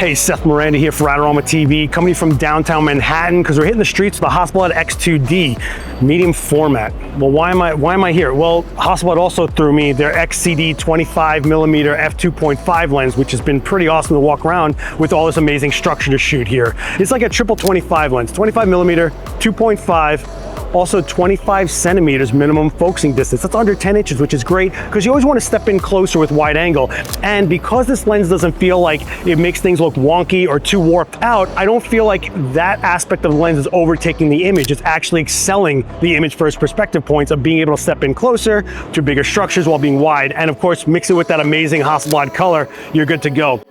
Hey, Seth Miranda here for AdoramaTV, coming from downtown Manhattan because we're hitting the streets with the Hasselblad X2D medium format. Well, why am I here? Well, Hasselblad also threw me their XCD 25mm f2.5 lens, which has been pretty awesome to walk around with all this amazing structure to shoot here. It's like a triple 25 lens, 25mm, 2.5. Also 25 centimeters minimum focusing distance. That's under 10 inches, which is great because you always want to step in closer with wide angle. And because this lens doesn't feel like it makes things look wonky or too warped out, I don't feel like that aspect of the lens is overtaking the image. It's actually excelling the image for its perspective points of being able to step in closer to bigger structures while being wide. And of course, mix it with that amazing Hasselblad color, you're good to go.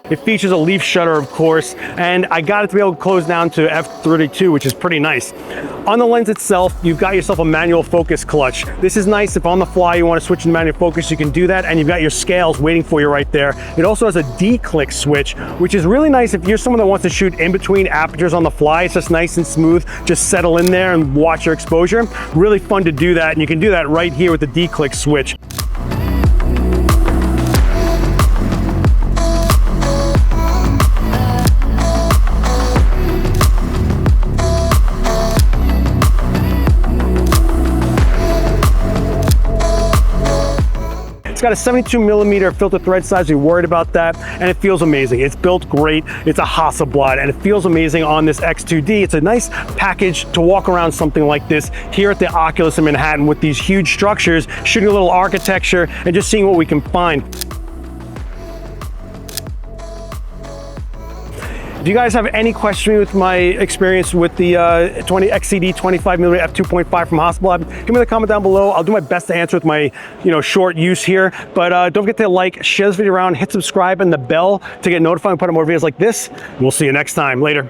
It features a leaf shutter, of course, and I got it to be able to close down to f32, which is pretty nice. On the lens itself, you've got yourself a manual focus clutch. This is nice if on the fly you want to switch to manual focus, you can do that, and you've got your scales waiting for you right there. It also has a D-click switch, which is really nice if you're someone that wants to shoot in between apertures on the fly. It's just nice and smooth. Just settle in there and watch your exposure. Really fun to do that, and you can do that right here with the D-click switch. It's got a 72mm filter thread size, you're worried about that, and it feels amazing. It's built great, it's a Hasselblad, and it feels amazing on this X2D. It's a nice package to walk around something like this here at the Oculus in Manhattan with these huge structures, shooting a little architecture, and just seeing what we can find. If you guys have any questions with my experience with the XCD 25mm f2.5 from Hasselblad, give me the comment down below. I'll do my best to answer with my short use here. But don't forget to like, share this video around, hit subscribe and the bell to get notified when I put out more videos like this. We'll see you next time. Later.